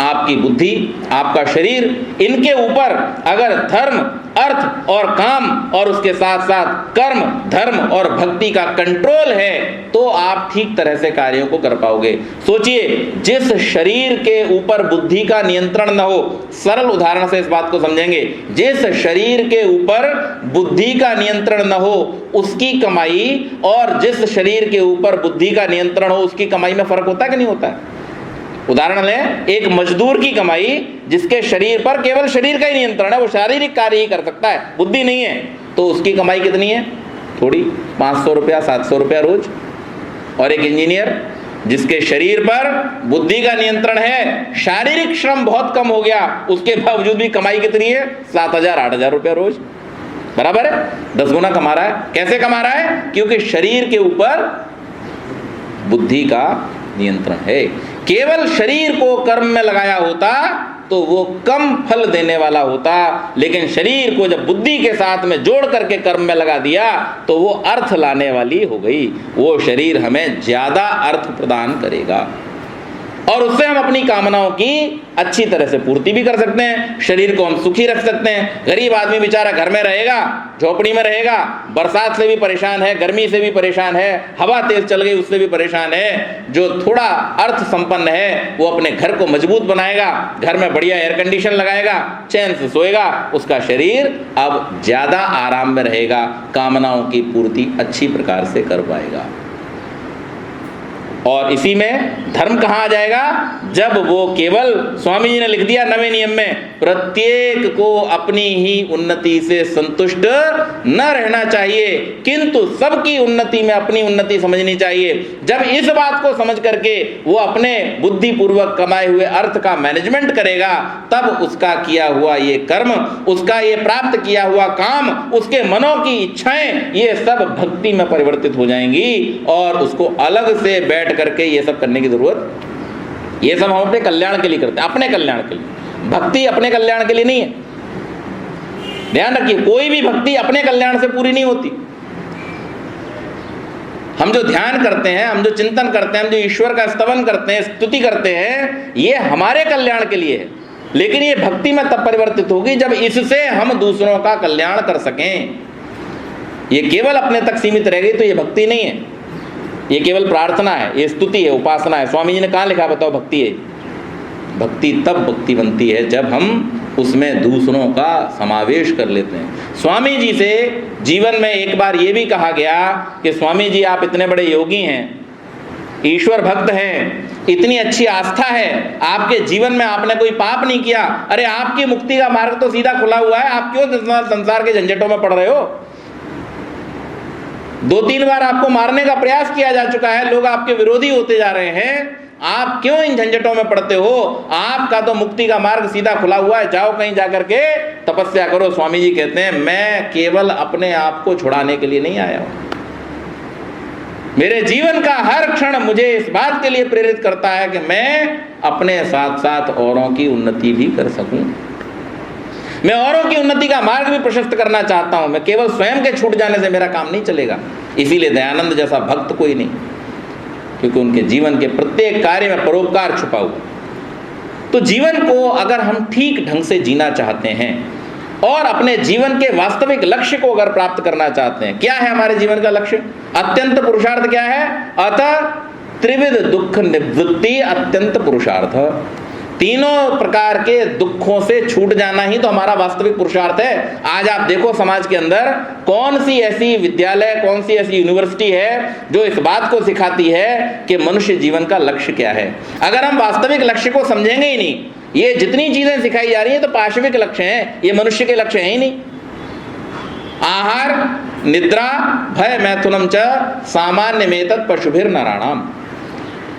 Speaker 1: आपकी बुद्धि, आपका शरीर, इनके ऊपर अगर धर्म अर्थ और काम और उसके साथ साथ कर्म, धर्म और भक्ति का कंट्रोल है तो आप ठीक तरह से कार्यों को कर पाओगे। सोचिए, जिस शरीर के ऊपर बुद्धि का नियंत्रण न हो, सरल उदाहरण से इस बात को समझेंगे, जिस शरीर के ऊपर बुद्धि का नियंत्रण न हो उसकी कमाई और जिस शरीर के ऊपर बुद्धि का नियंत्रण हो उसकी कमाई में फर्क होता है कि नहीं होता है? उदाहरण लें, एक मजदूर की कमाई जिसके शरीर पर केवल शरीर का ही नियंत्रण है, वो शारीरिक कार्य ही कर सकता है, बुद्धि नहीं है, तो उसकी कमाई कितनी है? थोड़ी, 500 रुपया 700 रुपया रोज। और एक इंजीनियर जिसके शरीर पर बुद्धि का नियंत्रण है, शारीरिक श्रम बहुत कम हो गया, उसके बावजूद भी कमाई कितनी है? 7,000 8,000 रुपया रोज। बराबर है, 10 गुना कमा रहा है। कैसे कमा रहा है? क्योंकि शरीर के ऊपर बुद्धि का नियंत्रण है। केवल शरीर को कर्म में लगाया होता तो वो कम फल देने वाला होता, लेकिन शरीर को जब बुद्धि के साथ में जोड़ करके कर्म में लगा दिया तो वो अर्थ लाने वाली हो गई। वो शरीर हमें ज्यादा अर्थ प्रदान करेगा और उससे हम अपनी कामनाओं की अच्छी तरह से पूर्ति भी कर सकते हैं। शरीर को हम सुखी रख सकते हैं। गरीब आदमी बेचारा घर में रहेगा, झोपड़ी में रहेगा, बरसात से भी परेशान है, गर्मी से भी परेशान है, हवा तेज चल गई उससे भी परेशान है। जो थोड़ा अर्थ संपन्न है वो अपने घर को मजबूत बनाएगा, घर में बढ़िया एयर कंडीशन लगाएगा, चैन से सोएगा, उसका शरीर अब ज्यादा आराम में रहेगा, कामनाओं की पूर्ति अच्छी प्रकार से कर पाएगा। और इसी में धर्म कहाँ आ जाएगा? जब वो केवल, स्वामी जी ने लिख दिया नवे नियम में, प्रत्येक को अपनी ही उन्नति से संतुष्ट न रहना चाहिए, किंतु सबकी उन्नति में अपनी उन्नति समझनी चाहिए। जब इस बात को समझ करके वो अपने बुद्धि पूर्वक कमाए हुए अर्थ का मैनेजमेंट करेगा, तब उसका किया हुआ ये कर्म, उसका ये प्राप्त किया हुआ काम, उसके मनों की इच्छाएं, ये सब भक्ति में परिवर्तित हो जाएंगी और उसको अलग से बैठ करके ये सब करने की जरूरत, ये सब हम अपने कल्याण के लिए करते हैं, अपने कल्याण के लिए। भक्ति अपने कल्याण के लिए नहीं है, ध्यान रखिए, कोई भी भक्ति अपने कल्याण से पूरी नहीं होती। हम जो ध्यान करते हैं, हम जो चिंतन करते हैं, हम जो ईश्वर का स्तवन करते हैं, स्तुति करते हैं, ये हमारे कल्याण के लिए है, लेकिन ये भक्ति में तब परिवर्तित होगी जब इससे हम दूसरों का कल्याण कर सकें। ये केवल अपने तक सीमित रह गई तो ये भक्ति नहीं है, ये केवल प्रार्थना है, ये स्तुति है, उपासना है। स्वामी जी ने कहाँ लिखा बताओ भक्ति है? भक्ति तब भक्ति बनती है जब हम उसमें दूसरों का समावेश कर लेते हैं। स्वामी जी से जीवन में एक बार ये भी कहा गया कि स्वामी जी आप इतने बड़े योगी हैं, ईश्वर भक्त हैं, इतनी अच्छी आस्था है, आपके जीवन में आपने कोई पाप नहीं किया, अरे आपकी मुक्ति का मार्ग तो सीधा खुला हुआ है, आप क्यों संसार के झंझटों में पड़ रहे हो? 2-3 बार आपको मारने का प्रयास किया जा चुका है, लोग आपके विरोधी होते जा रहे हैं, आप क्यों इन झंझटों में पड़ते हो? आपका तो मुक्ति का मार्ग सीधा खुला हुआ है, जाओ कहीं जाकर के तपस्या करो। स्वामी जी कहते हैं मैं केवल अपने आप को छुड़ाने के लिए नहीं आया हूं, मेरे जीवन का हर क्षण मुझे इस बात के लिए प्रेरित करता है कि मैं अपने साथ साथ औरों की उन्नति भी कर सकूं, मैं औरों की उन्नति का मार्ग भी प्रशस्त करना चाहता हूं। मैं केवल स्वयं के छूट जाने से मेरा काम नहीं चलेगा। इसीलिए दयानंद जैसा भक्त कोई नहीं, क्योंकि उनके जीवन के प्रत्येक कार्य में परोपकार छुपा हुआ। तो जीवन को अगर हम ठीक ढंग से जीना चाहते हैं और अपने जीवन के वास्तविक लक्ष्य को अगर प्राप्त करना चाहते हैं, क्या है हमारे जीवन का लक्ष्य? अत्यंत पुरुषार्थ क्या है? अतः त्रिविध दुख निवृत्ति अत्यंत पुरुषार्थ। तीनों प्रकार के दुखों से छूट जाना ही तो हमारा वास्तविक पुरुषार्थ है। आज आप देखो समाज के अंदर कौन सी ऐसी विद्यालय, कौन सी ऐसी यूनिवर्सिटी है जो इस बात को सिखाती है कि मनुष्य जीवन का लक्ष्य क्या है। अगर हम वास्तविक लक्ष्य को समझेंगे ही नहीं, ये जितनी चीजें सिखाई जा रही हैं तो पाशविक लक्ष्य हैं, ये मनुष्य के लक्ष्य है ही नहीं। आहार, निद्रा, भय, मैथुनम च सामान्य मेतत् पशुभिर नराणाम,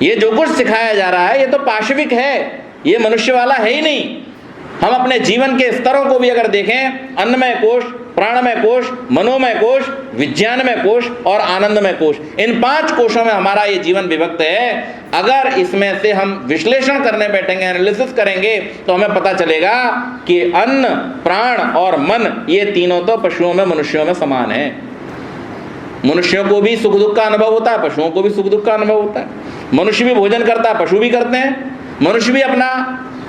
Speaker 1: ये जो कुछ सिखाया जा रहा है ये तो पाशविक है, ये मनुष्य वाला है ही नहीं। हम अपने जीवन के स्तरों को भी अगर देखें, अन्नमय कोश, प्राणमय कोश, मनोमय कोश, विज्ञानमय कोश और आनंदमय कोश, इन 5 कोशों में हमारा ये जीवन विभक्त है। अगर इसमें से हम विश्लेषण करने बैठेंगे, एनालिसिस करेंगे, तो हमें पता चलेगा कि अन्न, प्राण और मन, ये तीनों तो पशुओं में मनुष्यों में समान है। मनुष्यों को भी सुख दुख का अनुभव होता है, पशुओं को भी सुख दुख का अनुभव होता है। मनुष्य भी भोजन करता है, पशु भी करते हैं। मनुष्य भी अपना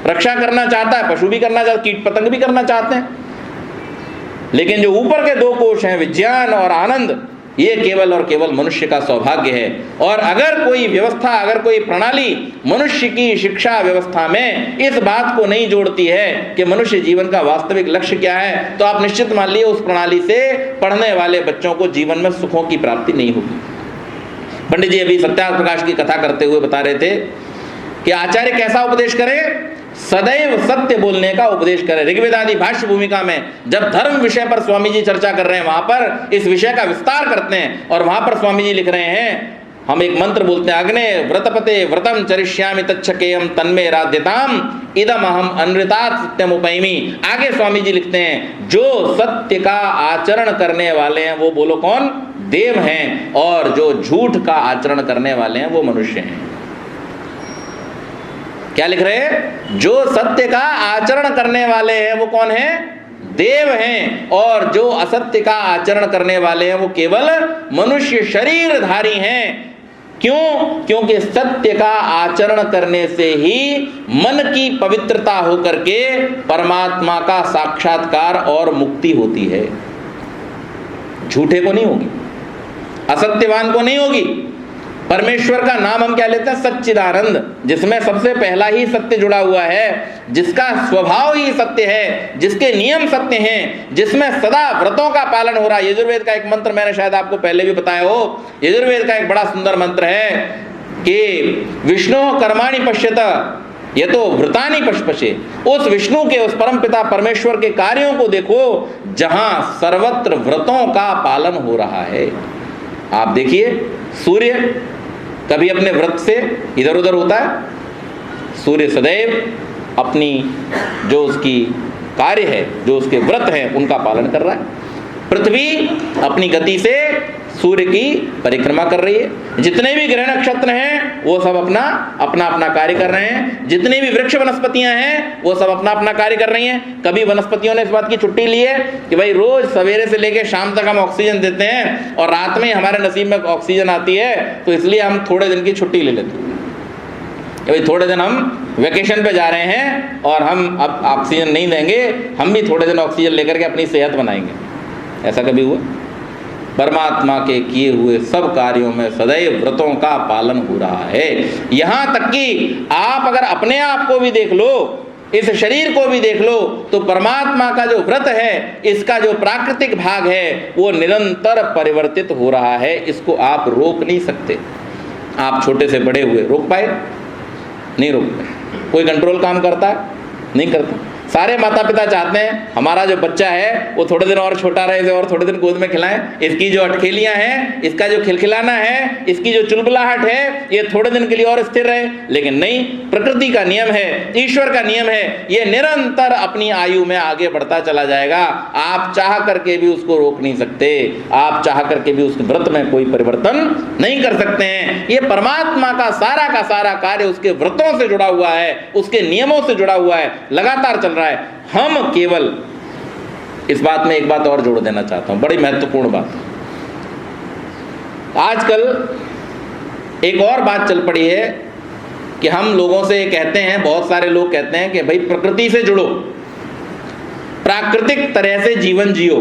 Speaker 1: रक्षा करना चाहता है, पशु भी करना चाहता है, कीट पतंग भी करना चाहते हैं। लेकिन जो ऊपर के दो कोश हैं, विज्ञान और आनंद, ये केवल और केवल मनुष्य का सौभाग्य है। और अगर कोई व्यवस्था, अगर कोई प्रणाली मनुष्य की शिक्षा व्यवस्था में इस बात को नहीं जोड़ती है कि मनुष्य जीवन का वास्तविक लक्ष्य क्या है, तो आप निश्चित मान लीजिए उस प्रणाली से पढ़ने वाले बच्चों को जीवन में सुखों की प्राप्ति नहीं होगी। पंडित जी अभी सत्याग्रह प्रकाश की कथा करते हुए बता रहे थे कि आचार्य कैसा उपदेश करें, सदैव सत्य बोलने का उपदेश करें। ऋग्वेद आदि भाष्य भूमिका में जब धर्म विषय पर स्वामी जी चर्चा कर रहे हैं, वहां पर इस विषय का विस्तार करते हैं और वहां पर स्वामी जी लिख रहे हैं, हम एक मंत्र बोलते हैं, अग्ने व्रतपते व्रतम चरिष्यामि तच्छकेयम तन्मे राध्यताम इदम अहम अनृतात् सत्यमुपैमि। आगे स्वामी जी लिखते हैं, जो सत्य का आचरण करने वाले हैं वो बोलो कौन, देव हैं, और जो झूठ का आचरण करने वाले हैं वो मनुष्य हैं। क्या लिख रहे हैं, जो सत्य का आचरण करने वाले हैं वो कौन है, देव हैं, और जो असत्य का आचरण करने वाले हैं वो केवल मनुष्य शरीरधारी हैं। क्यों? क्योंकि सत्य का आचरण करने से ही मन की पवित्रता होकर के परमात्मा का साक्षात्कार और मुक्ति होती है। झूठे को नहीं होगी, असत्यवान को नहीं होगी। परमेश्वर का नाम हम क्या लेते हैं, सच्चिदानंद, जिसमें सबसे पहला ही सत्य जुड़ा हुआ है, जिसका स्वभाव ही सत्य है, जिसके नियम सत्य हैं, जिसमें सदा व्रतों का पालन हो रहा है। यजुर्वेद का एक मंत्र मैंने शायद आपको पहले भी बताया हो, यजुर्वेद का एक बड़ा सुंदर मंत्र है कि विष्णु कर्माणि पश्यत ये तो वृतानि पशपशे। उस विष्णु के, उस परम पिता परमेश्वर के कार्यों को देखो जहां सर्वत्र व्रतों का पालन हो रहा है। आप देखिए, सूर्य कभी अपने व्रत से इधर उधर होता है, सूर्य सदैव अपनी जो उसकी कार्य है, जो उसके व्रत हैं उनका पालन कर रहा है। पृथ्वी अपनी गति से सूर्य की परिक्रमा कर रही है। जितने भी ग्रह नक्षत्र हैं वो सब अपना अपना कार्य कर रहे हैं। जितनी भी वृक्ष वनस्पतियां हैं वो सब अपना अपना कार्य कर रही हैं। कभी वनस्पतियों ने इस बात की छुट्टी ली है कि भाई रोज सवेरे से लेकर शाम तक हम ऑक्सीजन देते हैं और रात में हमारे नसीब में ऑक्सीजन आती है, तो इसलिए हम थोड़े दिन की छुट्टी ले लेते हैं, भाई थोड़े दिन हम वेकेशन पे जा रहे हैं और हम अब ऑक्सीजन नहीं देंगे, हम भी थोड़े दिन ऑक्सीजन लेकर के अपनी सेहत बनाएंगे। ऐसा कभी हुआ? परमात्मा के किए हुए सब कार्यों में सदैव व्रतों का पालन हो रहा है। यहाँ तक कि आप अगर अपने आप को भी देख लो, इस शरीर को भी देख लो, तो परमात्मा का जो व्रत है, इसका जो प्राकृतिक भाग है वो निरंतर परिवर्तित हो रहा है। इसको आप रोक नहीं सकते। आप छोटे से बड़े हुए रोक पाए? नहीं रोक पाए। कोई कंट्रोल काम करता है? नहीं करता। सारे माता पिता चाहते हैं हमारा जो बच्चा है वो थोड़े दिन और छोटा रहे, इसे और थोड़े दिन गोद में खिलाएं, इसकी जो अटखेलियां हैं, इसका जो खिलखिलाना है, इसकी जो चुलबुलाहट है, ये थोड़े दिन के लिए और स्थिर रहे। लेकिन नहीं, प्रकृति का नियम है, ईश्वर का नियम है, ये निरंतर अपनी आयु में आगे बढ़ता चला जाएगा। आप चाह करके भी उसको रोक नहीं सकते, आप चाह करके भी उस व्रत में कोई परिवर्तन नहीं कर सकते हैं। ये परमात्मा का सारा कार्य उसके व्रतों से जुड़ा हुआ है, उसके नियमों से जुड़ा हुआ है, लगातार चल रहा है। हम केवल इस बात में एक बात और जोड़ देना चाहता हूं, बड़ी महत्वपूर्ण बात। आजकल एक और बात चल पड़ी है कि हम लोगों से कहते हैं, बहुत सारे लोग कहते हैं कि भाई प्रकृति से जुड़ो, प्राकृतिक तरह से जीवन जियो।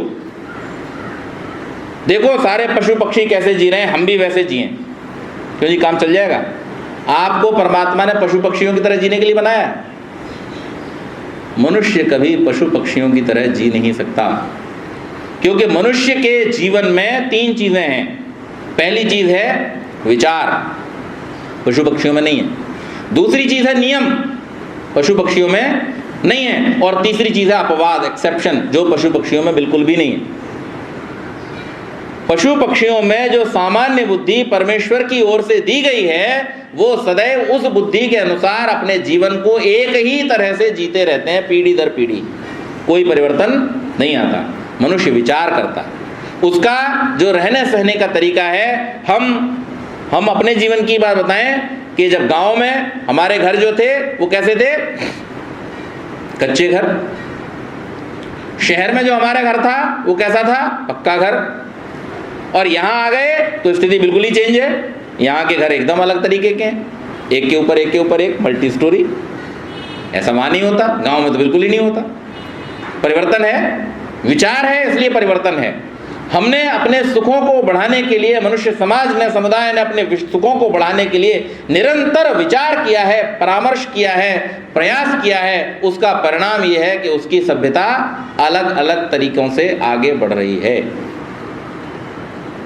Speaker 1: देखो सारे पशु पक्षी कैसे जी रहे हैं, हम भी वैसे जिएं। क्यों जी? काम चल जाएगा? आपको परमात्मा ने पशु पक्षियों की तरह जीने के लिए बनाया है। मनुष्य कभी पशु पक्षियों की तरह जी नहीं सकता, क्योंकि मनुष्य के जीवन में तीन चीजें हैं। पहली चीज है विचार, पशु पक्षियों में नहीं है। दूसरी चीज है नियम, पशु पक्षियों में नहीं है। और तीसरी चीज है अपवाद, एक्सेप्शन, जो पशु पक्षियों में बिल्कुल भी नहीं है। पशु पक्षियों में जो सामान्य बुद्धि परमेश्वर की ओर से दी गई है, वो सदैव उस बुद्धि के अनुसार अपने जीवन को एक ही तरह से जीते रहते हैं, पीढ़ी दर पीढ़ी, कोई परिवर्तन नहीं आता। मनुष्य विचार करता है, उसका जो रहने सहने का तरीका है। हम अपने जीवन की बात बताएं कि जब गांव में हमारे घर जो थे वो कैसे थे? कच्चे घर। शहर में जो हमारा घर था वो कैसा था? पक्का घर। और यहाँ आ गए तो स्थिति बिल्कुल ही चेंज है। यहाँ के घर एकदम अलग तरीके के हैं, एक के ऊपर एक के ऊपर एक, मल्टी स्टोरी। ऐसा वहाँ नहीं होता, गांव में तो बिल्कुल ही नहीं होता। परिवर्तन है, विचार है इसलिए परिवर्तन है। हमने अपने सुखों को बढ़ाने के लिए, मनुष्य समाज ने, समुदाय ने अपने सुखों को बढ़ाने के लिए निरंतर विचार किया है, परामर्श किया है, प्रयास किया है। उसका परिणाम यह है कि उसकी सभ्यता अलग अलग तरीकों से आगे बढ़ रही है।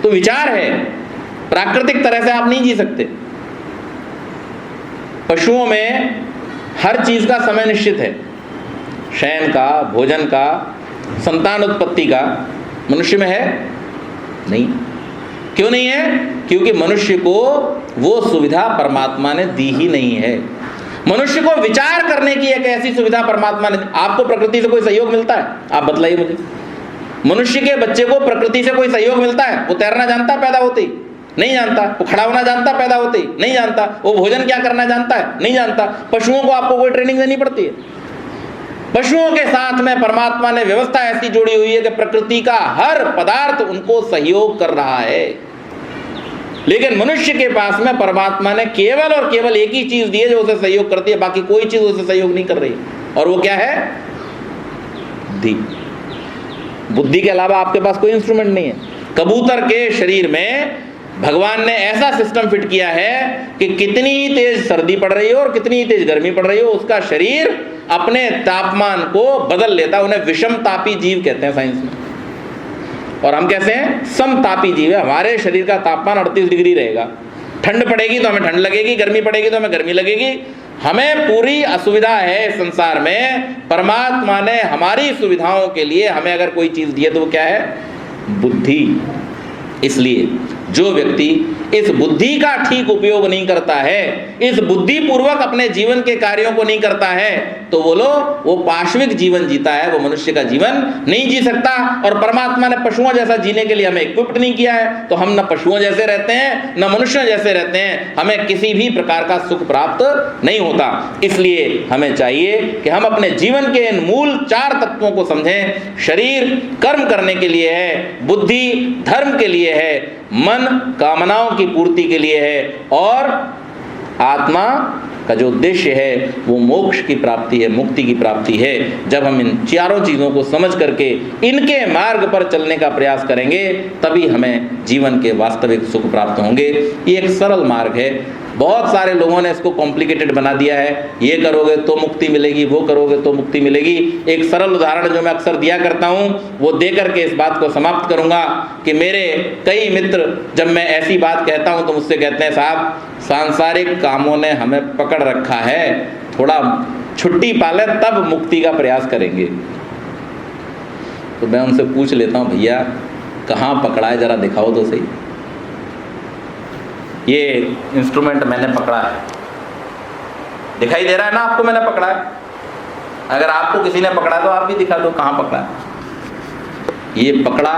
Speaker 1: तो विचार है, प्राकृतिक तरह से आप नहीं जी सकते। पशुओं में हर चीज का समय निश्चित है, शयन का, भोजन का, संतान उत्पत्ति का। मनुष्य में है नहीं। क्यों नहीं है? क्योंकि मनुष्य को वो सुविधा परमात्मा ने दी ही नहीं है। मनुष्य को विचार करने की एक ऐसी सुविधा परमात्मा ने। आपको प्रकृति से कोई सहयोग मिलता है? आप बतलाइए मुझे। मनुष्य के बच्चे को प्रकृति से कोई सहयोग मिलता है? वो तैरना जानता है पैदा होते ही? नहीं जानता। वो खड़ा होना जानता पैदा होते ही? नहीं जानता। वो भोजन क्या करना जानता है? नहीं जानता। पशुओं को आपको कोई ट्रेनिंग देनी पड़ती है? पशुओं के साथ में परमात्मा ने व्यवस्था ऐसी जोड़ी हुई है कि प्रकृति का हर पदार्थ उनको सहयोग कर रहा है। लेकिन मनुष्य के पास में परमात्मा ने केवल और केवल एक ही चीज दी है जो उसे सहयोग करती है, बाकी कोई चीज उसे सहयोग नहीं कर रही। और वो क्या है? बुद्धि। बुद्धि के अलावा आपके पास कोई इंस्ट्रूमेंट नहीं है। कबूतर के शरीर में भगवान ने ऐसा सिस्टम फिट किया है कि कितनी ही तेज सर्दी पड़ रही हो और कितनी ही तेज गर्मी पड़ रही हो, उसका शरीर अपने तापमान को बदल लेता। उन्हें विषम तापी जीव कहते हैं साइंस में। और हम कैसे हैं? समतापी जीव है। हमारे शरीर का तापमान 38 डिग्री रहेगा। ठंड पड़ेगी तो हमें ठंड लगेगी, गर्मी पड़ेगी तो हमें गर्मी लगेगी। हमें पूरी असुविधा है इस संसार में। परमात्मा ने हमारी सुविधाओं के लिए हमें अगर कोई चीज दी है तो वो क्या है? बुद्धि। इसलिए जो व्यक्ति इस बुद्धि का ठीक उपयोग नहीं करता है, इस बुद्धि पूर्वक अपने जीवन के कार्यों को नहीं करता है, तो वो पाशविक जीवन जीता है, वो मनुष्य का जीवन नहीं जी सकता। और परमात्मा ने पशुओं जैसा जीने के लिए हमें इक्विप्ड नहीं किया है, तो हम न पशुओं जैसे रहते हैं न मनुष्यों जैसे रहते हैं। हमें किसी भी प्रकार का सुख प्राप्त नहीं होता। इसलिए हमें चाहिए कि हम अपने जीवन के इन मूल 4 तत्वों को समझें। शरीर कर्म करने के लिए है, बुद्धि धर्म के लिए है, मन कामनाओं की पूर्ति के लिए है, और आत्मा का जो उद्देश्य है वो मोक्ष की प्राप्ति है, मुक्ति की प्राप्ति है। जब हम इन 4 चीज़ों को समझ करके इनके मार्ग पर चलने का प्रयास करेंगे तभी हमें जीवन के वास्तविक सुख प्राप्त होंगे। ये एक सरल मार्ग है। बहुत सारे लोगों ने इसको कॉम्प्लिकेटेड बना दिया है। ये करोगे तो मुक्ति मिलेगी, वो करोगे तो मुक्ति मिलेगी। एक सरल उदाहरण जो मैं अक्सर दिया करता हूँ वो दे करके इस बात को समाप्त करूँगा कि मेरे कई मित्र जब मैं ऐसी बात कहता हूँ तो मुझसे कहते हैं, साहब सांसारिक कामों ने हमें पकड़ रखा है, थोड़ा छुट्टी पाले तब मुक्ति का प्रयास करेंगे। तो मैं उनसे पूछ लेता हूँ, भैया कहाँ पकड़ा है, जरा दिखाओ तो सही। ये इंस्ट्रूमेंट मैंने पकड़ा है, दिखाई दे रहा है ना आपको? मैंने पकड़ा है। अगर आपको किसी ने पकड़ा तो आप भी दिखा दो कहाँ पकड़ा है। ये पकड़ा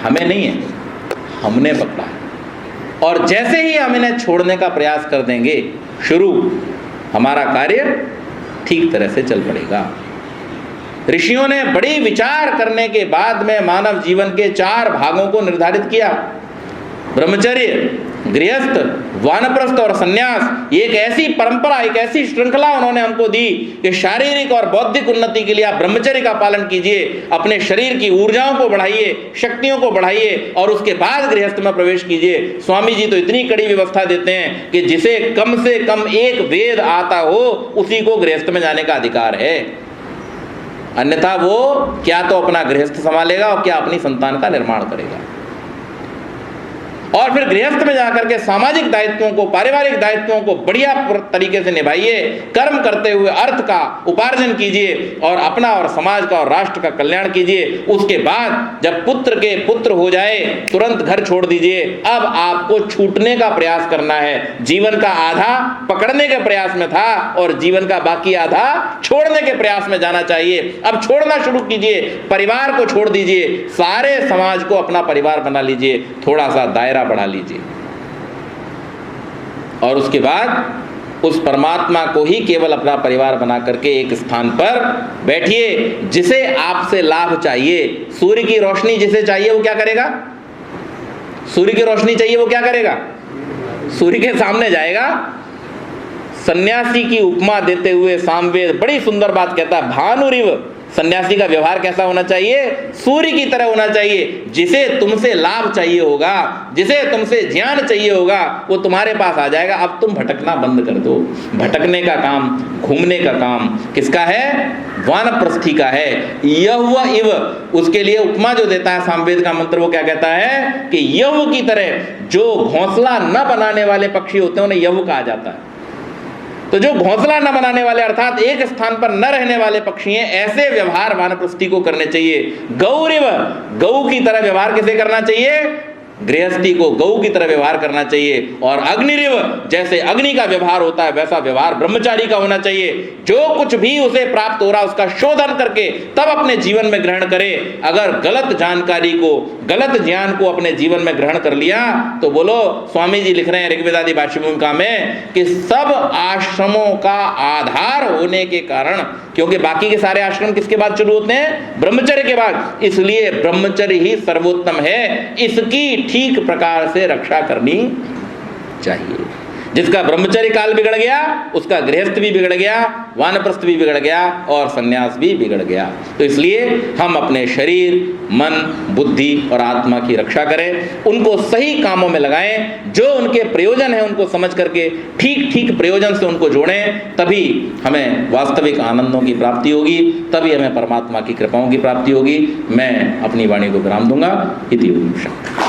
Speaker 1: हमें नहीं है, हमने पकड़ा है। और जैसे ही हम इन्हें छोड़ने का प्रयास कर देंगे शुरू, हमारा कार्य ठीक तरह से चल पड़ेगा। ऋषियों ने बड़ी विचार करने के बाद में मानव जीवन के 4 भागों को निर्धारित किया। ब्रह्मचर्य, गृहस्थ, वानप्रस्थ और संन्यास। ये एक ऐसी परंपरा, एक ऐसी श्रृंखला उन्होंने हमको दी कि शारीरिक और बौद्धिक उन्नति के लिए आप ब्रह्मचर्य का पालन कीजिए, अपने शरीर की ऊर्जाओं को बढ़ाइए, शक्तियों को बढ़ाइए और उसके बाद गृहस्थ में प्रवेश कीजिए। स्वामी जी तो इतनी कड़ी व्यवस्था देते हैं कि जिसे कम से कम एक वेद आता हो उसी को गृहस्थ में जाने का अधिकार है, अन्यथा वो क्या तो अपना गृहस्थ संभालेगा और क्या अपनी संतान का निर्माण करेगा। और फिर गृहस्थ में जाकर के सामाजिक दायित्वों को, पारिवारिक दायित्वों को बढ़िया तरीके से निभाइए। कर्म करते हुए अर्थ का उपार्जन कीजिए और अपना और समाज का और राष्ट्र का कल्याण कीजिए। उसके बाद जब पुत्र के पुत्र हो जाए तुरंत घर छोड़ दीजिए। अब आपको छूटने का प्रयास करना है। जीवन का आधा पकड़ने के प्रयास में था और जीवन का बाकी आधा छोड़ने के प्रयास में जाना चाहिए। अब छोड़ना शुरू कीजिए, परिवार को छोड़ दीजिए, सारे समाज को अपना परिवार बना लीजिए, थोड़ा सा दायरा बढ़ा लीजिए और उसके बाद उस परमात्मा को ही केवल अपना परिवार बना करके एक स्थान पर बैठिए जिसे आपसे लाभ चाहिए। सूर्य की रोशनी जिसे चाहिए वो क्या करेगा? सूर्य की रोशनी चाहिए वो क्या करेगा? सूर्य के सामने जाएगा। सन्यासी की उपमा देते हुए सामवेद बड़ी सुंदर बात कहता है, भानुरिव सन्यासी का व्यवहार कैसा होना चाहिए? सूर्य की तरह होना चाहिए। जिसे तुमसे लाभ चाहिए होगा, जिसे तुमसे ज्ञान चाहिए होगा, वो तुम्हारे पास आ जाएगा। अब तुम भटकना बंद कर दो। भटकने का काम, घूमने का काम किसका है? वानप्रस्थी का है। यह्व इव, उसके लिए उपमा जो देता है सामवेद का मंत्र, वो क्या कहता है कि यह्व की तरह। जो घोंसला न बनाने वाले पक्षी होते हैं उन्हें यह्व कहा जाता है। तो जो घोंसला न बनाने वाले अर्थात एक स्थान पर न रहने वाले पक्षी हैं, ऐसे व्यवहार वानप्रस्थी को करने चाहिए। गौरिव, गौ की तरह व्यवहार किसे करना चाहिए? गृहस्थी को गौ की तरह व्यवहार करना चाहिए। और अग्निरिव, जैसे अग्नि का व्यवहार होता है वैसा व्यवहार ब्रह्मचारी का होना चाहिए। जो कुछ भी उसे प्राप्त हो रहा उसका शोधन करके तब अपने जीवन में ग्रहण करे। अगर गलत जानकारी को, गलत ज्ञान को अपने जीवन में ग्रहण कर लिया तो बोलो, स्वामी जी लिख रहे हैं ऋग्वेदादि भाष्य भूमिका में कि सब आश्रमों का आधार होने के कारण, क्योंकि बाकी के सारे आश्रम किसके बाद शुरू होते हैं? ब्रह्मचर्य के बाद। इसलिए ब्रह्मचर्य ही सर्वोत्तम है। इसकी ठीक प्रकार से रक्षा करनी चाहिए। जिसका ब्रह्मचर्य काल बिगड़ गया उसका गृहस्थ भी बिगड़ गया, वानप्रस्थ भी बिगड़ गया और सन्यास भी बिगड़ गया। तो इसलिए हम अपने शरीर, मन, बुद्धि और आत्मा की रक्षा करें, उनको सही कामों में लगाएं, जो उनके प्रयोजन है उनको समझ करके ठीक ठीक प्रयोजन से उनको जोड़ें। तभी हमें वास्तविक आनंदों की प्राप्ति होगी, तभी हमें परमात्मा की कृपाओं की प्राप्ति होगी। मैं अपनी वाणी को विराम दूंगा। इति ओम शांति।